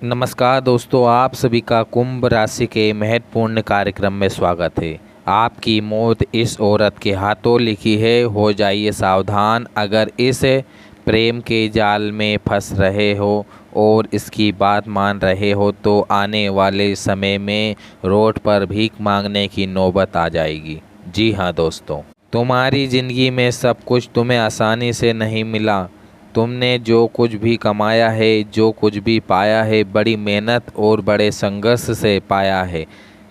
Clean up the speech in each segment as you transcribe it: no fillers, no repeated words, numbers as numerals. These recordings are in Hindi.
नमस्कार दोस्तों, आप सभी का कुंभ राशि के महत्वपूर्ण कार्यक्रम में स्वागत है। आपकी मौत इस औरत के हाथों लिखी है, हो जाइए सावधान। अगर इस प्रेम के जाल में फंस रहे हो और इसकी बात मान रहे हो तो आने वाले समय में रोड पर भीख मांगने की नौबत आ जाएगी। जी हाँ दोस्तों, तुम्हारी ज़िंदगी में सब कुछ तुम्हें आसानी से नहीं मिला। तुमने जो कुछ भी कमाया है, जो कुछ भी पाया है, बड़ी मेहनत और बड़े संघर्ष से पाया है।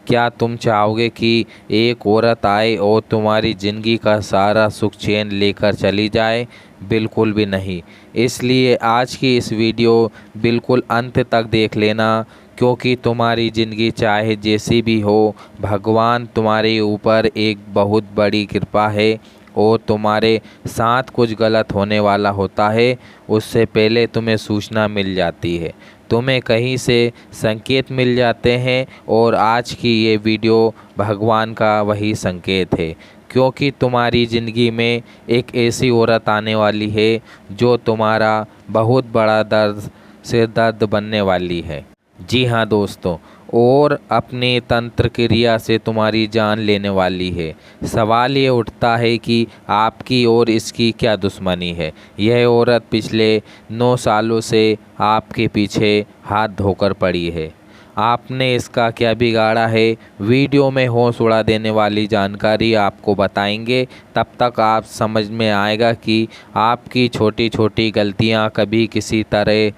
क्या तुम चाहोगे कि एक औरत आए और तुम्हारी ज़िंदगी का सारा सुख चैन लेकर चली जाए? बिल्कुल भी नहीं। इसलिए आज की इस वीडियो बिल्कुल अंत तक देख लेना, क्योंकि तुम्हारी ज़िंदगी चाहे जैसी भी हो, भगवान तुम्हारे ऊपर एक बहुत बड़ी कृपा है और तुम्हारे साथ कुछ गलत होने वाला होता है, उससे पहले तुम्हें सूचना मिल जाती है, तुम्हें कहीं से संकेत मिल जाते हैं। और आज की ये वीडियो भगवान का वही संकेत है, क्योंकि तुम्हारी ज़िंदगी में एक ऐसी औरत आने वाली है जो तुम्हारा बहुत बड़ा दर्द से दर्द बनने वाली है। जी हाँ दोस्तों, और अपने तंत्र क्रिया से तुम्हारी जान लेने वाली है। सवाल ये उठता है कि आपकी और इसकी क्या दुश्मनी है। यह औरत पिछले 9 सालों से आपके पीछे हाथ धोकर पड़ी है। आपने इसका क्या बिगाड़ा है, वीडियो में होश उड़ा देने वाली जानकारी आपको बताएंगे। तब तक आप समझ में आएगा कि आपकी छोटी छोटी गलतियां कभी किसी तरह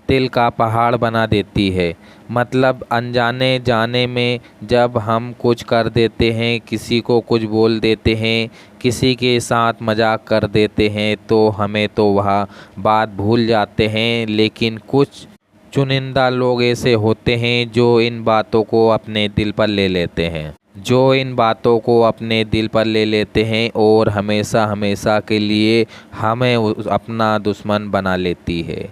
तिल का पहाड़ बना देती है। मतलब अनजाने जाने में जब हम कुछ कर देते हैं, किसी को कुछ बोल देते हैं, किसी के साथ मजाक कर देते हैं, तो हमें तो वह बात भूल जाते हैं। लेकिन कुछ चुनिंदा लोग ऐसे होते हैं जो इन बातों को अपने दिल पर ले लेते हैं, और हमेशा हमेशा के लिए हमें अपना दुश्मन बना लेती है।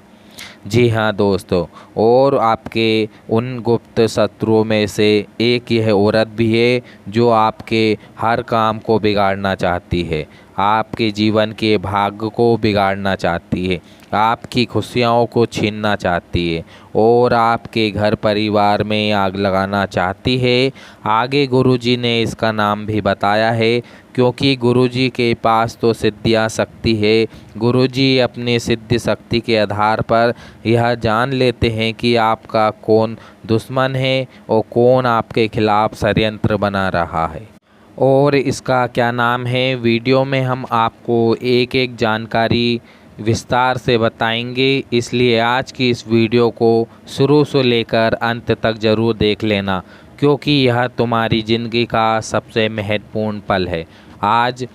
जी हाँ दोस्तों, और आपके उन गुप्त शत्रुओं में से एक यह औरत भी है जो आपके हर काम को बिगाड़ना चाहती है, आपके जीवन के भाग्य को बिगाड़ना चाहती है, आपकी खुशियों को छीनना चाहती है और आपके घर परिवार में आग लगाना चाहती है। आगे गुरुजी ने इसका नाम भी बताया है, क्योंकि गुरुजी के पास तो सिद्धियाँ शक्ति है। गुरुजी अपनी सिद्धि शक्ति के आधार पर यह जान लेते हैं कि आपका कौन दुश्मन है और कौन आपके खिलाफ षड्यंत्र बना रहा है और इसका क्या नाम है। वीडियो में हम आपको एक एक जानकारी विस्तार से बताएंगे, इसलिए आज की इस वीडियो को शुरू से लेकर अंत तक ज़रूर देख लेना, क्योंकि यह तुम्हारी ज़िंदगी का सबसे महत्वपूर्ण पल है। आज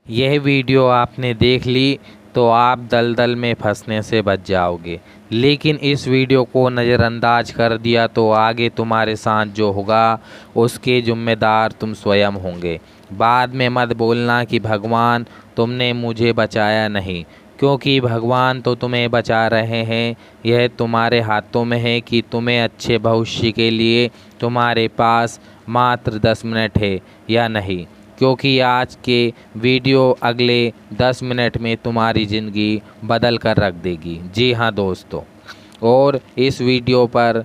यह वीडियो आपने देख ली तो आप दलदल में फंसने से बच जाओगे, लेकिन इस वीडियो को नज़रअंदाज कर दिया तो आगे तुम्हारे साथ जो होगा उसके जिम्मेदार तुम स्वयं होंगे। बाद में मत बोलना कि भगवान तुमने मुझे बचाया नहीं, क्योंकि भगवान तो तुम्हें बचा रहे हैं। यह तुम्हारे हाथों में है कि तुम्हें अच्छे भविष्य के लिए तुम्हारे पास मात्र 10 मिनट है या नहीं, क्योंकि आज के वीडियो अगले 10 मिनट में तुम्हारी ज़िंदगी बदल कर रख देगी। जी हाँ दोस्तों, और इस वीडियो पर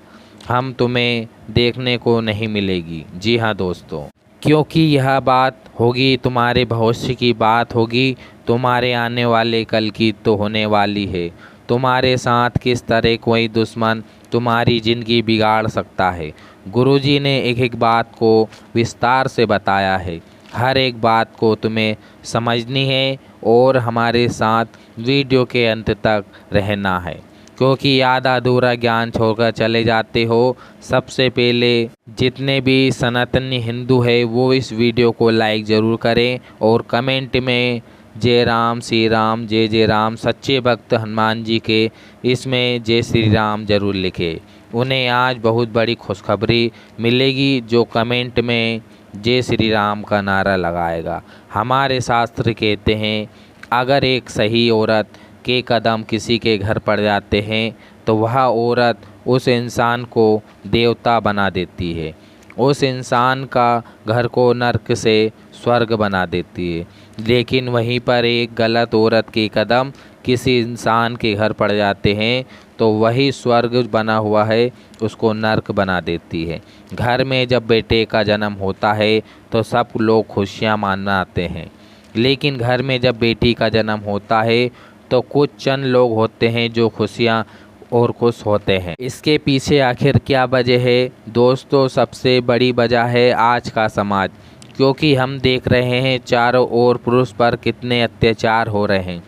हम तुम्हें देखने को नहीं मिलेगी। जी हाँ दोस्तों, क्योंकि यह बात होगी तुम्हारे भविष्य की बात होगी, तुम्हारे आने वाले कल की तो होने वाली है। तुम्हारे साथ किस तरह कोई दुश्मन तुम्हारी ज़िंदगी बिगाड़ सकता है, गुरुजी ने एक एक बात को विस्तार से बताया है। हर एक बात को तुम्हें समझनी है और हमारे साथ वीडियो के अंत तक रहना है, क्योंकि आधा अधूरा ज्ञान छोड़कर चले जाते हो। सबसे पहले जितने भी सनातनी हिंदू है वो इस वीडियो को लाइक ज़रूर करें और कमेंट में जय राम श्री राम, जय जय राम, सच्चे भक्त हनुमान जी के इसमें जय श्री राम ज़रूर लिखें। उन्हें आज बहुत बड़ी खुशखबरी मिलेगी जो कमेंट में जय श्री राम का नारा लगाएगा। हमारे शास्त्र कहते हैं, अगर एक सही औरत के कदम किसी के घर पड़ जाते हैं तो वह औरत उस इंसान को देवता बना देती है, उस इंसान का घर को नर्क से स्वर्ग बना देती है। लेकिन वहीं पर एक गलत औरत के कदम किसी इंसान के घर पड़ जाते हैं तो वही स्वर्ग बना हुआ है उसको नर्क बना देती है। घर में जब बेटे का जन्म होता है तो सब लोग खुशियाँ मनाते हैं, लेकिन घर में जब बेटी का जन्म होता है तो कुछ चंद लोग होते हैं जो खुशियाँ और खुश होते हैं। इसके पीछे आखिर क्या वजह है दोस्तों? सबसे बड़ी वजह है आज का समाज, क्योंकि हम देख रहे हैं चारों ओर पुरुष पर कितने अत्याचार हो रहे हैं।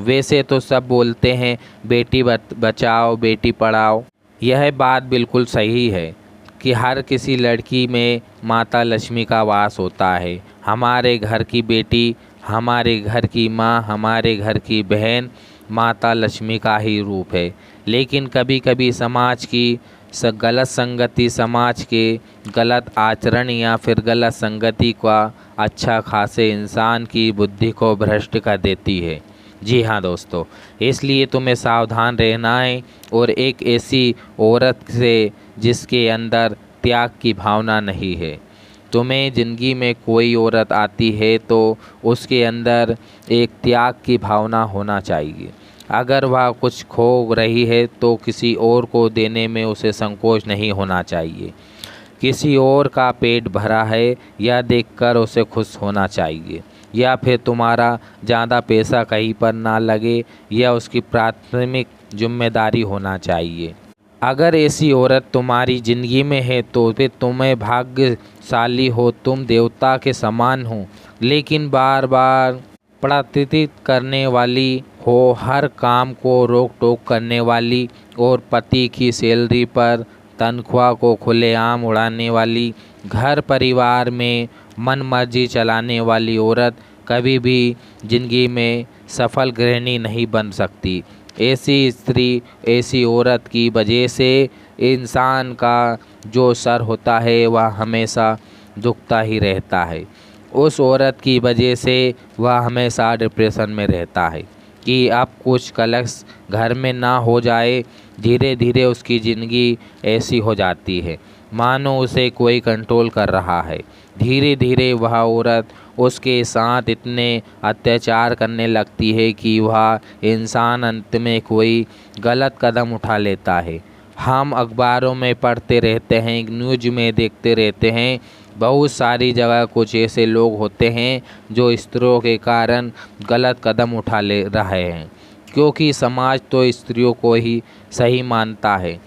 वैसे तो सब बोलते हैं बेटी बचाओ बेटी पढ़ाओ, यह बात बिल्कुल सही है कि हर किसी लड़की में माता लक्ष्मी का वास होता है। हमारे घर की बेटी, हमारे घर की माँ, हमारे घर की बहन माता लक्ष्मी का ही रूप है। लेकिन कभी कभी समाज की गलत संगति, समाज के गलत आचरण या फिर गलत संगति का अच्छा खासे इंसान की बुद्धि को भ्रष्ट कर देती है। जी हाँ दोस्तों, इसलिए तुम्हें सावधान रहना है और एक ऐसी औरत से जिसके अंदर त्याग की भावना नहीं है। तुम्हें ज़िंदगी में कोई औरत आती है तो उसके अंदर एक त्याग की भावना होना चाहिए। अगर वह कुछ खो रही है तो किसी और को देने में उसे संकोच नहीं होना चाहिए। किसी और का पेट भरा है यह देखकर उसे खुश होना चाहिए। या फिर तुम्हारा ज़्यादा पैसा कहीं पर ना लगे, यह उसकी प्राथमिक जिम्मेदारी होना चाहिए। अगर ऐसी औरत तुम्हारी ज़िंदगी में है तो फिर तुम्हें भाग्यशाली हो, तुम देवता के समान हो। लेकिन बार बार प्रताड़ित करने वाली हो, हर काम को रोक टोक करने वाली और पति की सैलरी पर तनख्वाह को खुलेआम उड़ाने वाली, घर परिवार में मन मर्जी चलाने वाली औरत कभी भी ज़िंदगी में सफल गृहिणी नहीं बन सकती। ऐसी स्त्री, ऐसी औरत की वजह से इंसान का जो सर होता है वह हमेशा दुखता ही रहता है। उस औरत की वजह से वह हमेशा डिप्रेशन में रहता है कि अब कुछ कलश घर में ना हो जाए। धीरे धीरे उसकी ज़िंदगी ऐसी हो जाती है मानो उसे कोई कंट्रोल कर रहा है। धीरे धीरे वह औरत उसके साथ इतने अत्याचार करने लगती है कि वह इंसान अंत में कोई गलत कदम उठा लेता है। हम अखबारों में पढ़ते रहते हैं, न्यूज़ में देखते रहते हैं, बहुत सारी जगह कुछ ऐसे लोग होते हैं जो स्त्रियों के कारण गलत कदम उठा ले रहे हैं, क्योंकि समाज तो स्त्रियों को ही सही मानता है,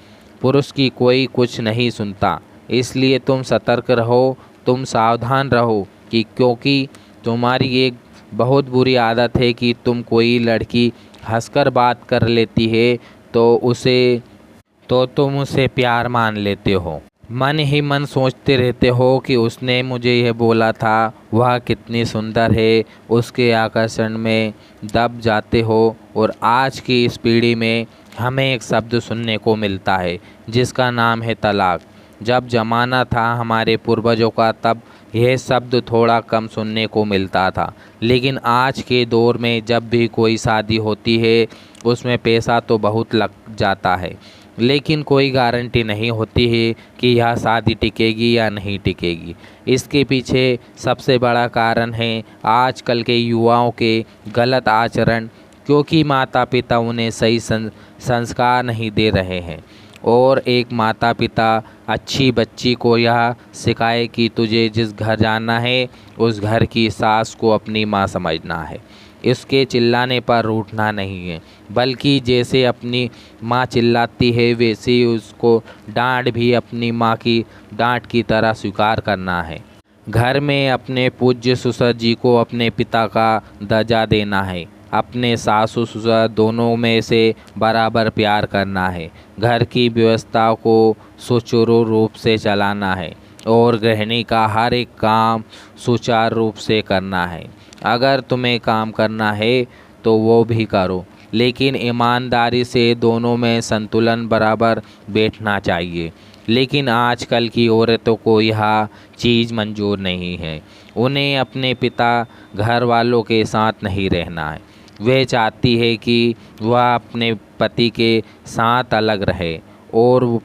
पुरुष की कोई कुछ नहीं सुनता। इसलिए तुम सतर्क रहो, तुम सावधान रहो कि क्योंकि तुम्हारी एक बहुत बुरी आदत है कि तुम कोई लड़की हंसकर बात कर लेती है तो तुम उसे प्यार मान लेते हो। मन ही मन सोचते रहते हो कि उसने मुझे यह बोला था, वह कितनी सुंदर है, उसके आकर्षण में दब जाते हो। और आज की इस पीढ़ी में हमें एक शब्द सुनने को मिलता है जिसका नाम है तलाक। जब ज़माना था हमारे पूर्वजों का तब यह शब्द थोड़ा कम सुनने को मिलता था, लेकिन आज के दौर में जब भी कोई शादी होती है उसमें पैसा तो बहुत लग जाता है, लेकिन कोई गारंटी नहीं होती है कि यह शादी टिकेगी या नहीं टिकेगी। इसके पीछे सबसे बड़ा कारण है आजकल के युवाओं के गलत आचरण, क्योंकि माता पिता उन्हें सही संस्कार नहीं दे रहे हैं। और एक माता पिता अच्छी बच्ची को यह सिखाए कि तुझे जिस घर जाना है उस घर की सास को अपनी माँ समझना है, इसके चिल्लाने पर रूठना नहीं है, बल्कि जैसे अपनी माँ चिल्लाती है वैसे ही उसको डांट भी अपनी माँ की डांट की तरह स्वीकार करना है। घर में अपने पूज्य ससुर जी को अपने पिता का दर्जा देना है, अपने सासू ससुर दोनों में से बराबर प्यार करना है, घर की व्यवस्था को सुचारू रूप से चलाना है और गृहिणी का हर एक काम सुचारू रूप से करना है। अगर तुम्हें काम करना है तो वो भी करो, लेकिन ईमानदारी से दोनों में संतुलन बराबर बैठना चाहिए। लेकिन आजकल की औरतों को यह चीज़ मंजूर नहीं है। उन्हें अपने पिता घर वालों के साथ नहीं रहना है, वह चाहती है कि वह अपने पति के साथ अलग रहे और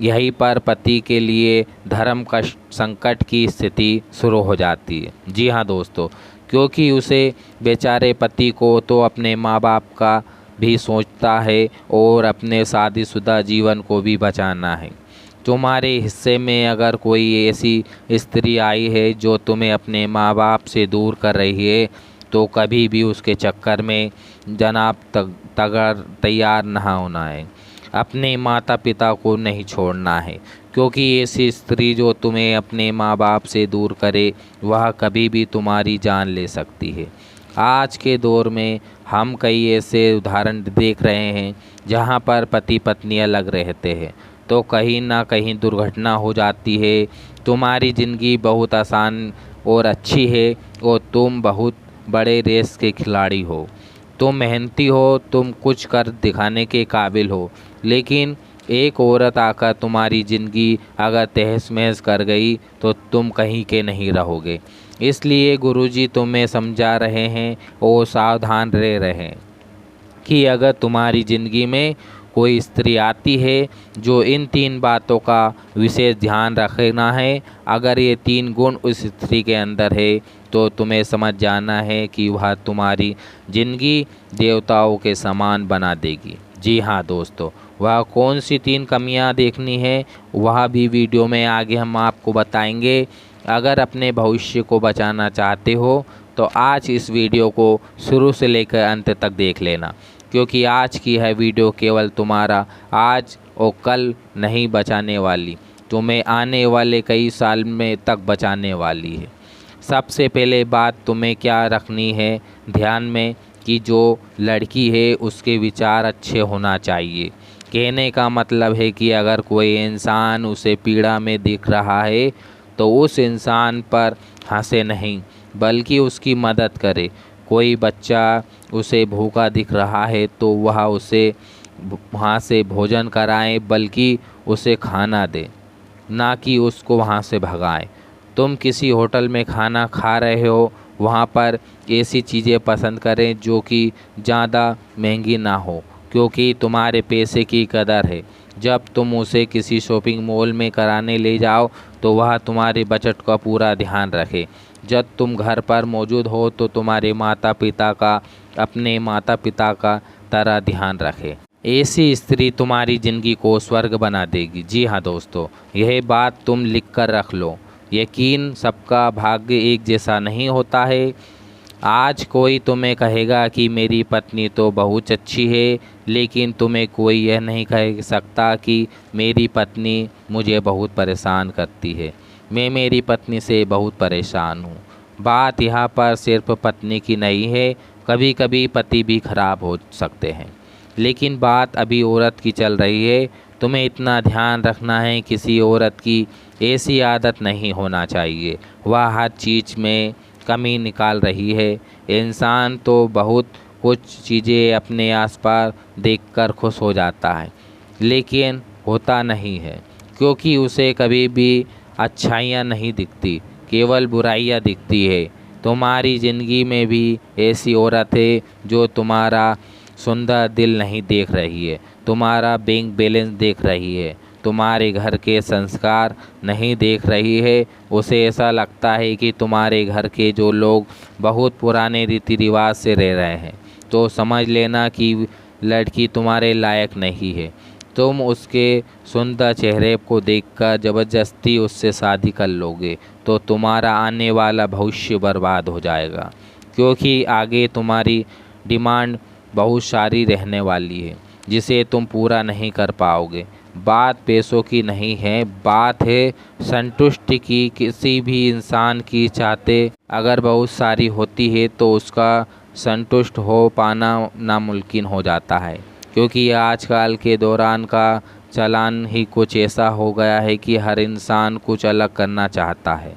यहीं पर पति के लिए धर्म का संकट की स्थिति शुरू हो जाती है। जी हाँ दोस्तों, क्योंकि उसे बेचारे पति को तो अपने माँ बाप का भी सोचता है और अपने शादीशुदा जीवन को भी बचाना है। तुम्हारे हिस्से में अगर कोई ऐसी स्त्री आई है जो तुम्हें अपने माँ बाप से दूर कर रही है, तो कभी भी उसके चक्कर में जनाब तैयार ना होना है। अपने माता पिता को नहीं छोड़ना है, क्योंकि ऐसी स्त्री जो तुम्हें अपने माँ बाप से दूर करे वह कभी भी तुम्हारी जान ले सकती है। आज के दौर में हम कई ऐसे उदाहरण देख रहे हैं जहाँ पर पति पत्नी अलग रहते हैं तो कहीं ना कहीं दुर्घटना हो जाती है। तुम्हारी ज़िंदगी बहुत आसान और अच्छी है और तुम बहुत बड़े रेस के खिलाड़ी हो। तुम मेहनती हो, तुम कुछ कर दिखाने के काबिल हो, लेकिन एक औरत आकर तुम्हारी ज़िंदगी अगर तहस महस कर गई तो तुम कहीं के नहीं रहोगे। इसलिए गुरुजी तुम्हें समझा रहे हैं और सावधान रह रहे हैं कि अगर तुम्हारी ज़िंदगी में कोई स्त्री आती है जो इन 3 बातों का विशेष ध्यान रखना है, अगर ये 3 गुण उस स्त्री के अंदर है तो तुम्हें समझ जाना है कि वह तुम्हारी ज़िंदगी देवताओं के समान बना देगी। जी हाँ दोस्तों, वह कौन सी 3 कमियां देखनी है वह भी वीडियो में आगे हम आपको बताएंगे। अगर अपने भविष्य को बचाना चाहते हो तो आज इस वीडियो को शुरू से लेकर अंत तक देख लेना, क्योंकि आज की यह वीडियो केवल तुम्हारा आज और कल नहीं बचाने वाली, तुम्हें आने वाले कई साल में तक बचाने वाली है। सबसे पहले बात तुम्हें क्या रखनी है ध्यान में कि जो लड़की है उसके विचार अच्छे होना चाहिए। कहने का मतलब है कि अगर कोई इंसान उसे पीड़ा में दिख रहा है तो उस इंसान पर हंसे नहीं बल्कि उसकी मदद करे। कोई बच्चा उसे भूखा दिख रहा है तो वह उसे वहाँ से भोजन कराए बल्कि उसे खाना दे, ना कि उसको वहाँ से भगाए। तुम किसी होटल में खाना खा रहे हो, वहाँ पर ऐसी चीज़ें पसंद करें जो कि ज़्यादा महंगी ना हो, क्योंकि तुम्हारे पैसे की कदर है। जब तुम उसे किसी शॉपिंग मॉल में कराने ले जाओ तो वह तुम्हारे बजट का पूरा ध्यान रखे। जब तुम घर पर मौजूद हो तो तुम्हारे माता पिता का अपने माता पिता का तरह ध्यान रखे। ऐसी स्त्री तुम्हारी ज़िंदगी को स्वर्ग बना देगी। जी हाँ दोस्तों, यह बात तुम लिख कर रख लो। यकीन, सबका भाग्य एक जैसा नहीं होता है। आज कोई तुम्हें कहेगा कि मेरी पत्नी तो बहुत अच्छी है, लेकिन तुम्हें कोई यह नहीं कह सकता कि मेरी पत्नी मुझे बहुत परेशान करती है। मैं मेरी पत्नी से बहुत परेशान हूँ। बात यहाँ पर सिर्फ पत्नी की नहीं है, कभी कभी पति भी खराब हो सकते हैं, लेकिन बात अभी औरत की चल रही है। तुम्हें इतना ध्यान रखना है किसी औरत की ऐसी आदत नहीं होना चाहिए वह हर चीज़ में कमी निकाल रही है। इंसान तो बहुत कुछ चीज़ें अपने आसपास देखकर खुश हो जाता है, लेकिन होता नहीं है, क्योंकि उसे कभी भी अच्छाइयाँ नहीं दिखती, केवल बुराइयाँ दिखती है। तुम्हारी ज़िंदगी में भी ऐसी औरत है जो तुम्हारा सुंदर दिल नहीं देख रही है, तुम्हारा बैंक बैलेंस देख रही है, तुम्हारे घर के संस्कार नहीं देख रही है। उसे ऐसा लगता है कि तुम्हारे घर के जो लोग बहुत पुराने रीति रिवाज से रह रहे हैं, तो समझ लेना कि लड़की तुम्हारे लायक नहीं है। तुम उसके सुंदर चेहरे को देखकर ज़बरदस्ती उससे शादी कर लोगे तो तुम्हारा आने वाला भविष्य बर्बाद हो जाएगा, क्योंकि आगे तुम्हारी डिमांड बहुत सारी रहने वाली है जिसे तुम पूरा नहीं कर पाओगे। बात पैसों की नहीं है, बात है संतुष्टि की। किसी भी इंसान की चाहते अगर बहुत सारी होती है तो उसका संतुष्ट हो पाना नामुमकिन हो जाता है, क्योंकि आजकल के दौरान का चलन ही कुछ ऐसा हो गया है कि हर इंसान कुछ अलग करना चाहता है,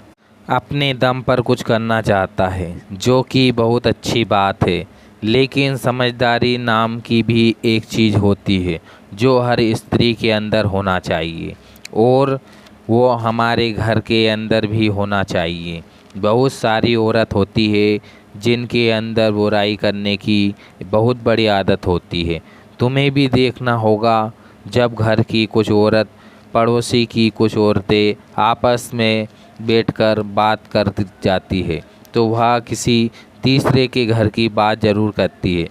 अपने दम पर कुछ करना चाहता है, जो कि बहुत अच्छी बात है। लेकिन समझदारी नाम की भी एक चीज़ होती है जो हर स्त्री के अंदर होना चाहिए, और वो हमारे घर के अंदर भी होना चाहिए। बहुत सारी औरत होती है जिनके अंदर बुराई करने की बहुत बड़ी आदत होती है। तुम्हें भी देखना होगा, जब घर की कुछ औरत पड़ोसी की कुछ औरतें आपस में बैठकर बात कर जाती है तो वह किसी तीसरे के घर की बात ज़रूर करती है।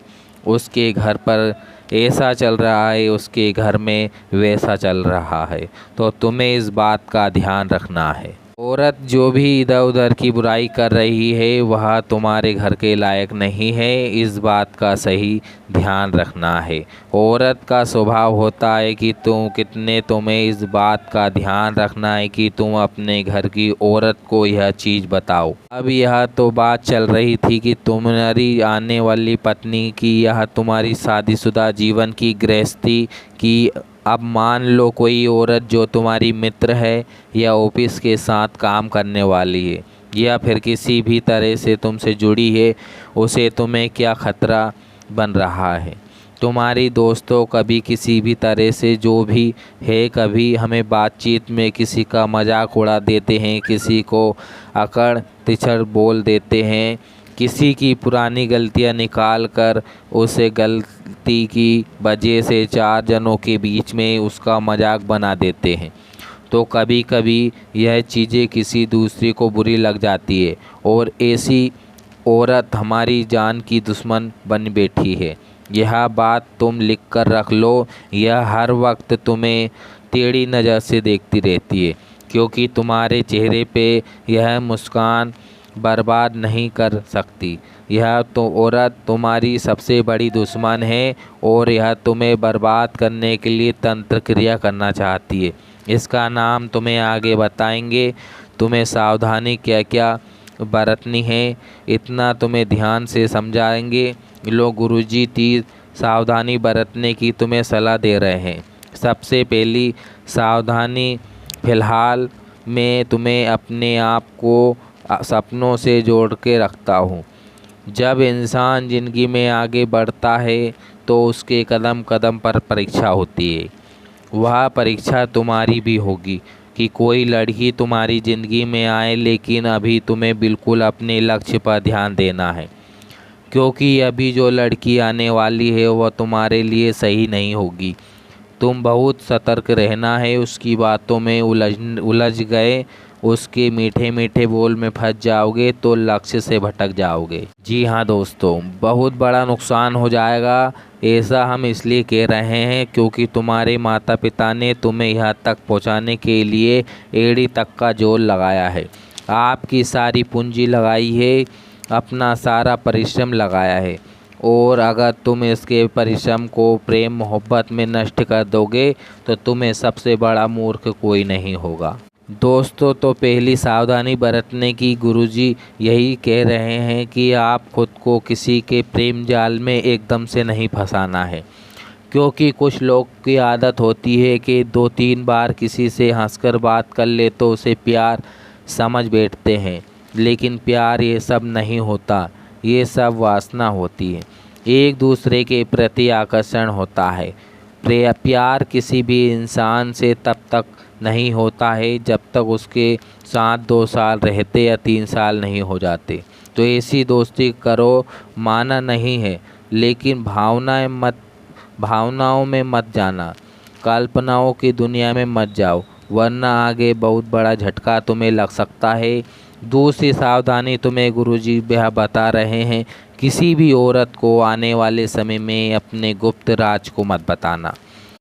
उसके घर पर ऐसा चल रहा है, उसके घर में वैसा चल रहा है। तो तुम्हें इस बात का ध्यान रखना है। औरत जो भी इधर उधर की बुराई कर रही है वह तुम्हारे घर के लायक नहीं है, इस बात का सही ध्यान रखना है। औरत का स्वभाव होता है कि तुम्हें इस बात का ध्यान रखना है कि तुम अपने घर की औरत को यह चीज़ बताओ। अब यह तो बात चल रही थी कि तुम्हारी आने वाली पत्नी की, यह तुम्हारी शादीशुदा जीवन की गृहस्थी की। अब मान लो कोई औरत जो तुम्हारी मित्र है या ऑफिस के साथ काम करने वाली है या फिर किसी भी तरह से तुमसे जुड़ी है, उसे तुम्हें क्या खतरा बन रहा है। तुम्हारी दोस्तों कभी किसी भी तरह से जो भी है, कभी हमें बातचीत में किसी का मजाक उड़ा देते हैं, किसी को अकड़ तिछड़ बोल देते हैं, किसी की पुरानी गलतियां निकाल कर उसे गलती की वजह से चार जनों के बीच में उसका मजाक बना देते हैं। तो कभी कभी यह चीज़ें किसी दूसरे को बुरी लग जाती है और ऐसी औरत हमारी जान की दुश्मन बन बैठी है। यह बात तुम लिख कर रख लो। यह हर वक्त तुम्हें टेढ़ी नज़र से देखती रहती है, क्योंकि तुम्हारे चेहरे पे यह मुस्कान बर्बाद नहीं कर सकती। यह तो औरत तुम्हारी सबसे बड़ी दुश्मन है और यह तुम्हें बर्बाद करने के लिए तंत्र क्रिया करना चाहती है। इसका नाम तुम्हें आगे बताएंगे। तुम्हें सावधानी क्या क्या बरतनी है इतना तुम्हें ध्यान से समझाएंगे। लोग गुरुजी 3 सावधानी बरतने की तुम्हें सलाह दे रहे हैं। सबसे पहली सावधानी, फ़िलहाल मैं तुम्हें अपने आप को सपनों से जोड़ के रखता हूँ। जब इंसान ज़िंदगी में आगे बढ़ता है तो उसके कदम कदम पर परीक्षा होती है। वह परीक्षा तुम्हारी भी होगी कि कोई लड़की तुम्हारी ज़िंदगी में आए, लेकिन अभी तुम्हें बिल्कुल अपने लक्ष्य पर ध्यान देना है, क्योंकि अभी जो लड़की आने वाली है वह तुम्हारे लिए सही नहीं होगी। तुम बहुत सतर्क रहना है। उसकी बातों में उलझ गए, उसके मीठे मीठे बोल में फंस जाओगे तो लक्ष्य से भटक जाओगे। जी हाँ दोस्तों, बहुत बड़ा नुकसान हो जाएगा। ऐसा हम इसलिए कह रहे हैं क्योंकि तुम्हारे माता पिता ने तुम्हें यहाँ तक पहुँचाने के लिए एड़ी तक का जोर लगाया है। आपकी सारी पूंजी लगाई है, अपना सारा परिश्रम लगाया है, और अगर तुम इसके परिश्रम को प्रेम मोहब्बत में नष्ट कर दोगे तो तुम्हें सबसे बड़ा मूर्ख कोई नहीं होगा। दोस्तों, तो पहली सावधानी बरतने की गुरुजी यही कह रहे हैं कि आप खुद को किसी के प्रेम जाल में एकदम से नहीं फंसाना है, क्योंकि कुछ लोग की आदत होती है कि 2-3 बार किसी से हंसकर बात कर ले तो उसे प्यार समझ बैठते हैं। लेकिन प्यार ये सब नहीं होता, ये सब वासना होती है। एक दूसरे के प्रति आकर्षण होता है। प्यार किसी भी इंसान से तब तक नहीं होता है जब तक उसके साथ 2 साल रहते या 3 साल नहीं हो जाते। तो ऐसी दोस्ती करो, माना नहीं है, लेकिन भावनाओं में मत जाना, कल्पनाओं की दुनिया में मत जाओ, वरना आगे बहुत बड़ा झटका तुम्हें लग सकता है। दूसरी सावधानी तुम्हें गुरुजी बता रहे हैं, किसी भी औरत को आने वाले समय में अपने गुप्त राज को मत बताना।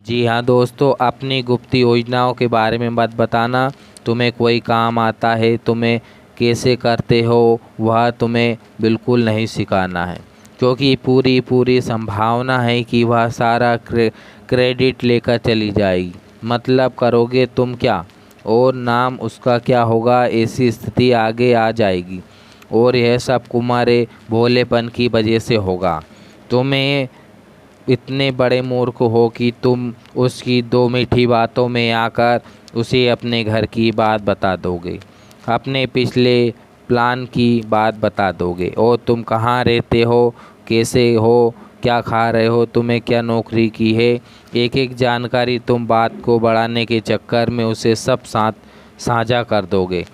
जी हाँ दोस्तों, अपनी गुप्त योजनाओं के बारे में मत बताना। तुम्हें कोई काम आता है, तुम्हें कैसे करते हो वह तुम्हें बिल्कुल नहीं सिखाना है, क्योंकि पूरी संभावना है कि वह सारा क्रेडिट लेकर चली जाएगी। मतलब करोगे तुम क्या और नाम उसका क्या होगा, ऐसी स्थिति आगे आ जाएगी। और यह सब तुम्हारे भोलेपन की वजह से होगा। तुम्हें इतने बड़े मूर्ख हो कि तुम उसकी 2 मीठी बातों में आकर उसे अपने घर की बात बता दोगे, अपने पिछले प्लान की बात बता दोगे, और तुम कहाँ रहते हो, कैसे हो, क्या खा रहे हो, तुम्हें क्या नौकरी की है, एक जानकारी तुम बात को बढ़ाने के चक्कर में उसे सब साथ साझा कर दोगे।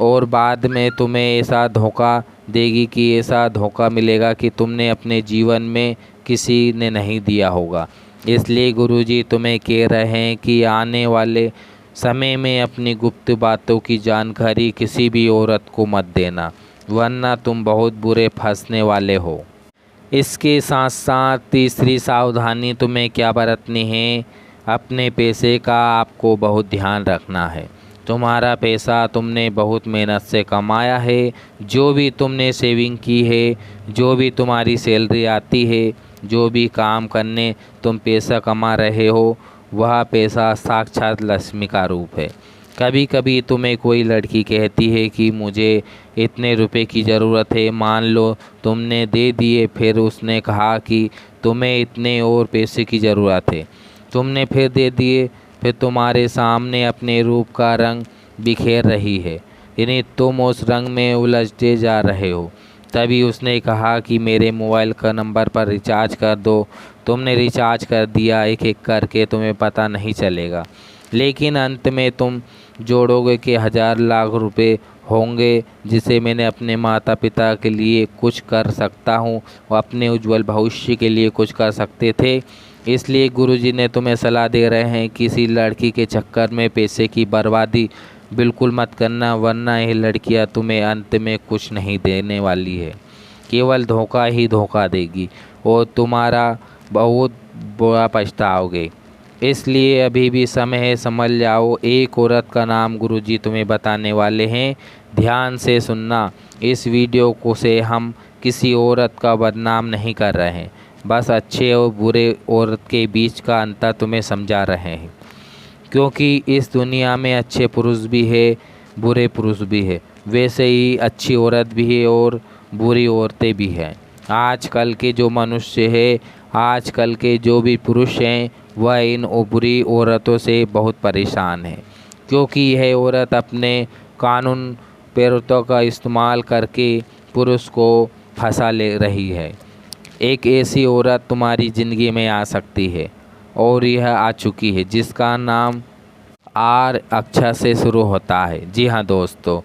और बाद में तुम्हें ऐसा धोखा देगी कि ऐसा धोखा मिलेगा कि तुमने अपने जीवन में किसी ने नहीं दिया होगा। इसलिए गुरुजी तुम्हें कह रहे हैं कि आने वाले समय में अपनी गुप्त बातों की जानकारी किसी भी औरत को मत देना, वरना तुम बहुत बुरे फंसने वाले हो। इसके साथ साथ तीसरी सावधानी तुम्हें क्या बरतनी है, अपने पैसे का आपको बहुत ध्यान रखना है। तुम्हारा पैसा तुमने बहुत मेहनत से कमाया है। जो भी तुमने सेविंग की है, जो भी तुम्हारी सैलरी आती है, जो भी काम करने तुम पैसा कमा रहे हो, वह पैसा साक्षात लक्ष्मी का रूप है। कभी कभी तुम्हें कोई लड़की कहती है कि मुझे इतने रुपए की ज़रूरत है, मान लो तुमने दे दिए, फिर उसने कहा कि तुम्हें इतने और पैसे की ज़रूरत है, तुमने फिर दे दिए, फिर तुम्हारे सामने अपने रूप का रंग बिखेर रही है, यानी तुम उस रंग में उलझते जा रहे हो। तभी उसने कहा कि मेरे मोबाइल का नंबर पर रिचार्ज कर दो। तुमने रिचार्ज कर दिया, एक एक करके, तुम्हें पता नहीं चलेगा, लेकिन अंत में तुम जोड़ोगे कि 1000 लाख रुपए होंगे जिसे मैंने अपने माता पिता के लिए कुछ कर सकता हूँ और अपने उज्जवल भविष्य के लिए कुछ कर सकते थे। इसलिए गुरुजी ने तुम्हें सलाह दे रहे हैं, किसी लड़की के चक्कर में पैसे की बर्बादी बिल्कुल मत करना, वरना यह लड़कियां तुम्हें अंत में कुछ नहीं देने वाली है, केवल धोखा ही धोखा देगी और तुम्हारा बहुत बुरा पछताओगे। इसलिए अभी भी समय है, समझ जाओ। एक औरत का नाम गुरुजी तुम्हें बताने वाले हैं, ध्यान से सुनना। इस वीडियो को से हम किसी औरत का बदनाम नहीं कर रहे हैं, बस अच्छे और बुरे औरत के बीच का अंतर तुम्हें समझा रहे हैं, क्योंकि इस दुनिया में अच्छे पुरुष भी है, बुरे पुरुष भी है, वैसे ही अच्छी औरत भी है और बुरी औरतें भी हैं। आजकल के जो मनुष्य है, आजकल के जो भी पुरुष हैं, वह इन बुरी औरतों से बहुत परेशान है, क्योंकि यह औरत अपने कानून पैरतों का इस्तेमाल करके पुरुष को फंसा ले रही है। एक ऐसी औरत तुम्हारी ज़िंदगी में आ सकती है और यह आ चुकी है, जिसका नाम आर अक्षर से शुरू होता है। जी हाँ दोस्तों,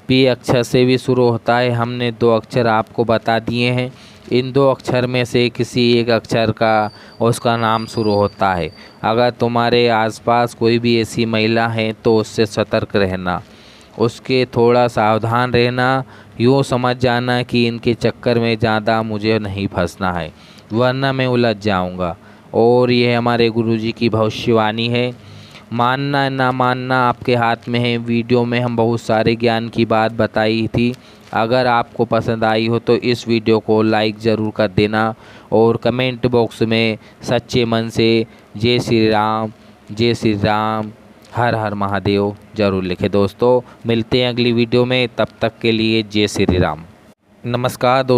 पी अक्षर से भी शुरू होता है। हमने 2 अक्षर आपको बता दिए हैं, इन 2 अक्षर में से किसी एक अक्षर का उसका नाम शुरू होता है। अगर तुम्हारे आसपास कोई भी ऐसी महिला है तो उससे सतर्क रहना, उसके थोड़ा सावधान रहना। यूँ समझ जाना कि इनके चक्कर में ज़्यादा मुझे नहीं फंसना है, वरना मैं उलझ जाऊंगा। और यह हमारे गुरुजी की भविष्यवाणी है, मानना ना मानना आपके हाथ में है। वीडियो में हम बहुत सारे ज्ञान की बात बताई थी। अगर आपको पसंद आई हो तो इस वीडियो को लाइक ज़रूर कर देना और कमेंट बॉक्स में सच्चे मन से जय श्री राम, जय श्री राम, हर हर महादेव ज़रूर लिखें। दोस्तों मिलते हैं अगली वीडियो में, तब तक के लिए जय श्री राम। नमस्कार दोस्तों।